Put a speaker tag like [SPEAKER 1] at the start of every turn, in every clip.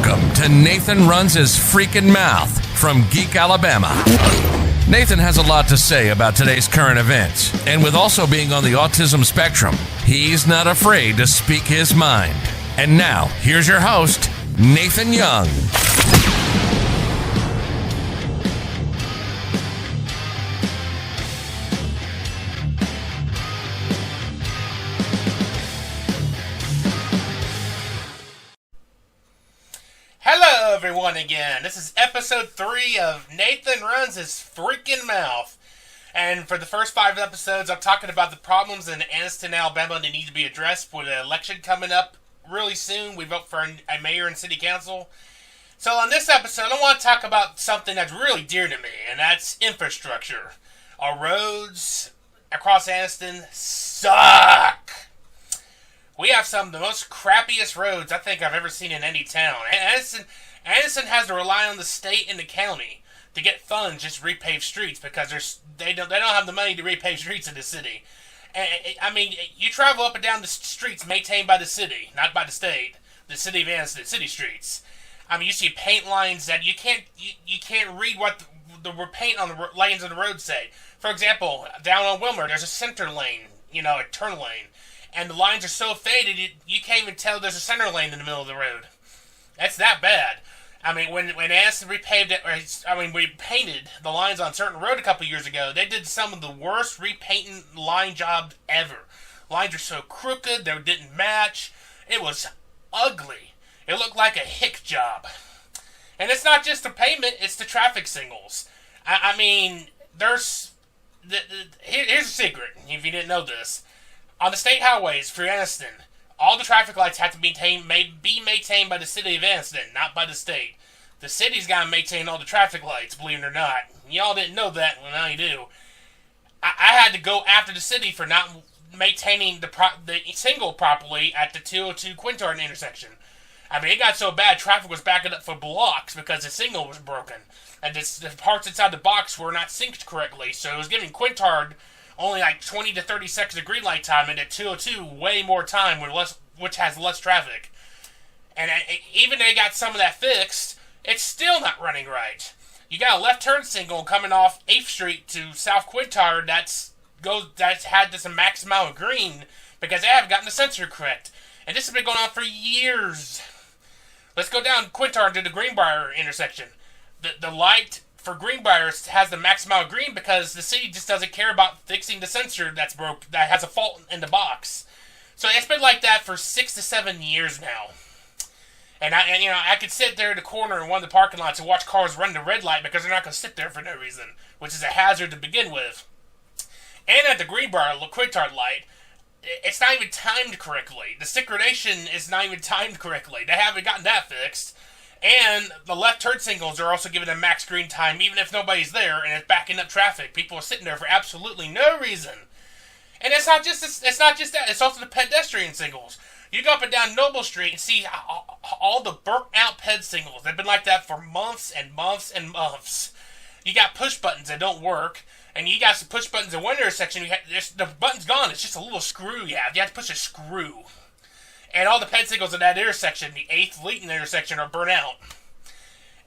[SPEAKER 1] Welcome to Nathan Runs His Freakin' Mouth from Geek, Alabama. Nathan has a lot to say about today's current events, and with also being on the autism spectrum, he's not afraid to speak his mind. And now, here's your host, Nathan Young.
[SPEAKER 2] Hello everyone again. This is episode 3 of Nathan Runs His Freakin' Mouth. And for the first 5 episodes, I'm talking about the problems in Anniston, Alabama that need to be addressed with an election coming up really soon. We vote for a mayor and city council. So on this episode, I want to talk about something that's really dear to me, and that's infrastructure. Our roads across Anniston suck. We have some of the most crappiest roads I think I've ever seen in any town. Anniston has to rely on the state and the county to get funds just to repave streets because they don't have the money to repave streets in the city. I mean, you travel up and down the streets maintained by the city, not by the state. The city of Anniston, city streets. I mean, you see paint lines that you can't read what the paint on the lanes of the road say. For example, down on Wilmer, there's a center lane, a turn lane. And the lines are so faded, you can't even tell there's a center lane in the middle of the road. That's that bad. I mean, when Anniston we painted the lines on certain road a couple years ago, they did some of the worst repainting line jobs ever. Lines are so crooked, they didn't match. It was ugly. It looked like a hick job. And it's not just the pavement, it's the traffic signals. I mean, here's a secret, if you didn't know this. On the state highways for Anniston, all the traffic lights have to be maintained by the city of Anniston, not by the state. The city's got to maintain all the traffic lights, believe it or not. Y'all didn't know that, well now you do. I had to go after the city for not maintaining the signal properly at the 202 Quintard intersection. I mean, it got so bad, traffic was backing up for blocks because the signal was broken. And the parts inside the box were not synced correctly, so it was giving Quintard only like 20 to 30 seconds of green light time, and at 202, way more time, which has less traffic. And even they got some of that fixed, it's still not running right. You got a left turn signal coming off 8th Street to South Quintard that's had this max amount of green because they haven't gotten the sensor correct. And this has been going on for years. Let's go down Quintard to the Greenbrier intersection. The light for Greenbrier has the max amount of green because the city just doesn't care about fixing the sensor that has a fault in the box. So it's been like that for 6 to 7 years now. And I could sit there in the corner in one of the parking lots and watch cars run the red light because they're not going to sit there for no reason, which is a hazard to begin with. And at the Greenbrier Quintard light, it's not even timed correctly. The synchronization is not even timed correctly. They haven't gotten that fixed. And the left turn signals are also given a max green time, even if nobody's there and it's backing up traffic. People are sitting there for absolutely no reason. And it's not just that. It's also the pedestrian signals. You go up and down Noble Street and see all the burnt out ped signals. They've been like that for months and months and months. You got push buttons that don't work, and you got some push buttons in one intersection. The button's gone. It's just a little screw you have. You have to push a screw. And all the ped signals in that intersection, the 8th Leeton intersection, are burnt out.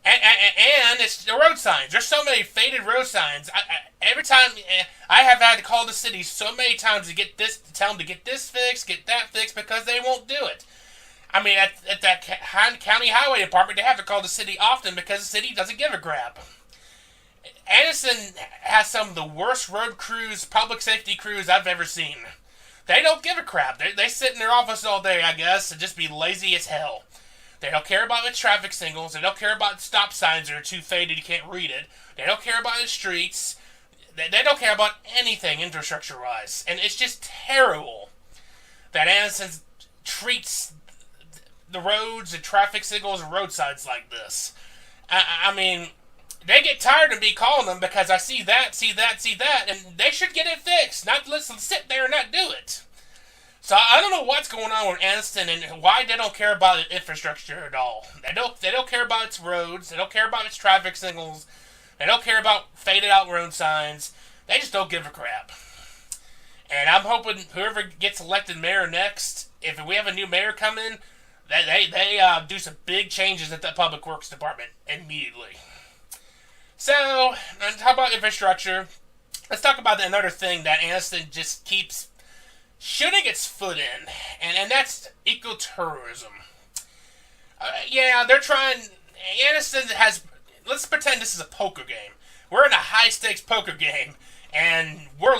[SPEAKER 2] And it's the road signs. There's so many faded road signs. Every time I have had to call the city so many times to tell them to get this fixed, get that fixed, because they won't do it. I mean, at that county highway department, they have to call the city often because the city doesn't give a crap. Anniston has some of the worst road crews, public safety crews I've ever seen. They don't give a crap. They sit in their office all day, I guess, and just be lazy as hell. They don't care about the traffic signals. They don't care about stop signs that are too faded you can't read it. They don't care about the streets. They don't care about anything infrastructure-wise. And it's just terrible that Anniston treats the roads and traffic signals and road signs like this. I mean, they get tired of me calling them because I see that, and they should get it fixed, not listen, sit there and not do it. So I don't know what's going on with Anniston and why they don't care about its infrastructure at all. They don't care about its roads. They don't care about its traffic signals. They don't care about faded out road signs. They just don't give a crap. And I'm hoping whoever gets elected mayor next, if we have a new mayor come in, They do some big changes at the Public Works Department immediately. So, to talk about infrastructure, let's talk about another thing that Anniston just keeps shooting its foot in, and that's ecotourism. They're trying. Anniston has. Let's pretend this is a poker game. We're in a high stakes poker game, and we're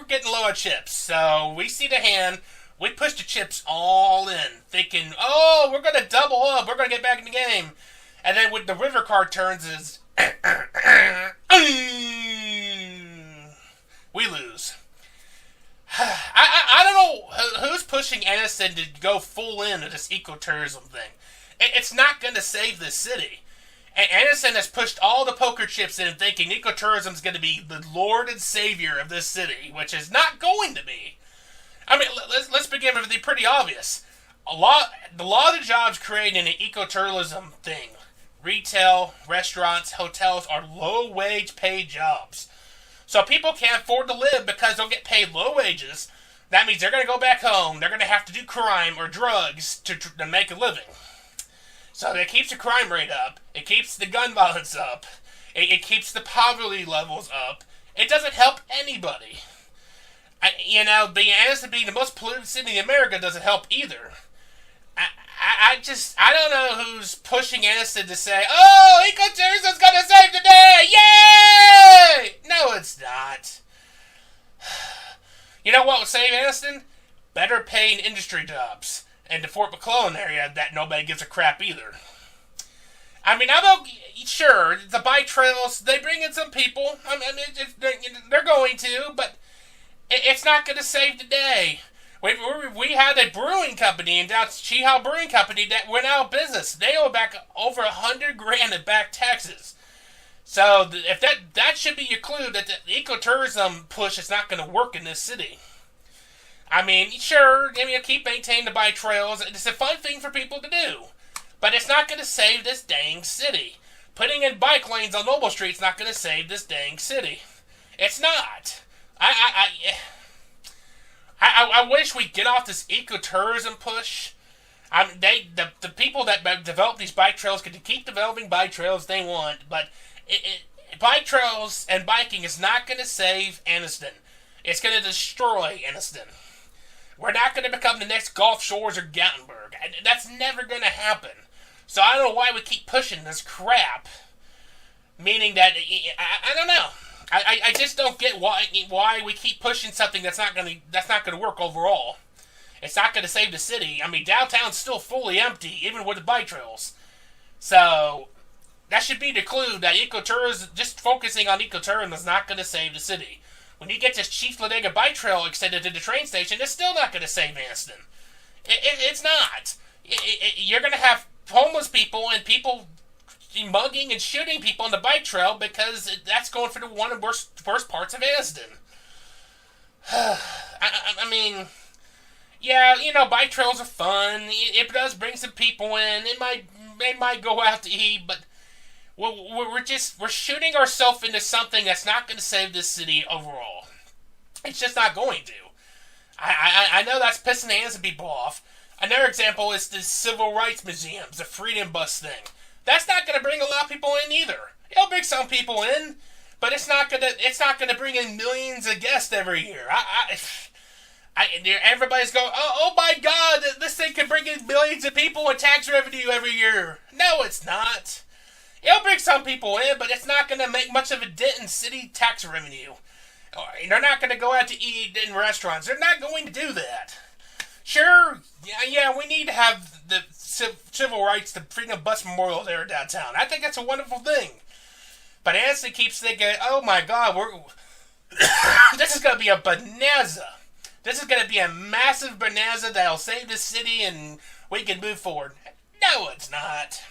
[SPEAKER 2] getting low on chips. So we see the hand. We push the chips all in, thinking, "Oh, we're gonna double up. We're gonna get back in the game." And then when the river card turns, is we lose. I don't know who's pushing Anniston to go full into this ecotourism thing. It's not going to save this city. And Anniston has pushed all the poker chips in thinking ecotourism is going to be the Lord and Savior of this city, which is not going to be. I mean, let's begin with the pretty obvious. A lot of the jobs created in an ecotourism thing, retail, restaurants, hotels, are low-wage paid jobs. So people can't afford to live because they'll get paid low wages. That means they're going to go back home. They're going to have to do crime or drugs to make a living. So it keeps the crime rate up. It keeps the gun violence up. It keeps the poverty levels up. It doesn't help anybody. Being the most polluted city in America doesn't help either. I don't know who's pushing Anniston to say, "Oh, ecotourism's gonna save the day! Yay!" No, it's not. You know what would save Anniston? Better paying industry jobs. And the Fort McClellan area, that nobody gives a crap either. I mean, sure, the bike trails, they bring in some people. I mean, they're going to, but it's not going to save the day. We had a brewing company in down Cheehow Brewing Company that went out of business. They owe back over $100,000 in back taxes. So if that should be your clue that the ecotourism push is not going to work in this city. I mean, sure, keep maintaining the bike trails. It's a fun thing for people to do, but it's not going to save this dang city. Putting in bike lanes on Noble Street is not going to save this dang city. It's not. I wish we'd get off this ecotourism push. The people that develop these bike trails can keep developing bike trails they want, but bike trails and biking is not going to save Anniston. It's going to destroy Anniston. We're not going to become the next Gulf Shores or Gatlinburg. That's never going to happen. So I don't know why we keep pushing this crap. Meaning that, I don't know. I just don't get why we keep pushing something that's not going to work overall. It's not going to save the city. I mean, downtown's still fully empty, even with the bike trails. So that should be the clue that ecotourism, just focusing on ecotourism, is not going to save the city. When you get this Chief Ladega bike trail extended to the train station, it's still not going to save Anniston. It's not. You're going to have homeless people and people mugging and shooting people on the bike trail because that's going for one of the worst parts of Anniston. I mean, yeah, bike trails are fun. It does bring some people in. They might go out to eat, but we're shooting ourselves into something that's not going to save this city overall. It's just not going to. I know that's pissing the hands of people off. Another example is the Civil Rights Museums, the Freedom Bus thing. That's not going to bring a lot of people in either. It'll bring some people in, but it's not going to bring in millions of guests every year. Everybody's going, oh my God, this thing can bring in millions of people in tax revenue every year. No, it's not. It'll bring some people in, but it's not going to make much of a dent in city tax revenue. They're not going to go out to eat in restaurants. They're not going to do that. Sure, yeah, we need to have the civil rights, the Freedom Bus Memorial there downtown. I think that's a wonderful thing. But Anniston keeps thinking, oh my God, this is going to be a bonanza. This is going to be a massive bonanza that'll save the city and we can move forward. No, it's not.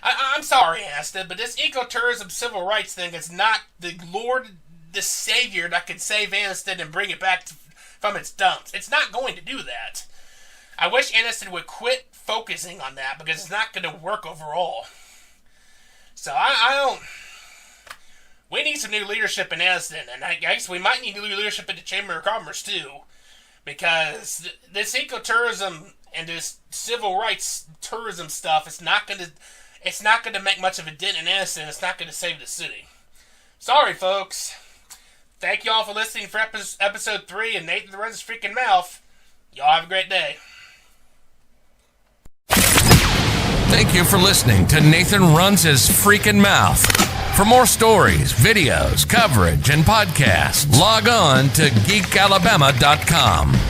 [SPEAKER 2] I'm sorry, Anniston, but this ecotourism civil rights thing is not the Lord, the Savior that can save Anniston and bring it back from its dumps. It's not going to do that. I wish Anniston would quit focusing on that because it's not going to work overall. So I don't. We need some new leadership in Anniston, and I guess we might need new leadership in the Chamber of Commerce too, because this ecotourism and this civil rights tourism stuff, it's not gonna make much of a dent in Anniston. It's not gonna save the city. Sorry, folks. Thank y'all for listening for episode 3 of Nathan Runs His Freaking Mouth. Y'all have a great day.
[SPEAKER 1] Thank you for listening to Nathan Runs His Freaking Mouth. For more stories, videos, coverage, and podcasts, log on to geekalabama.com.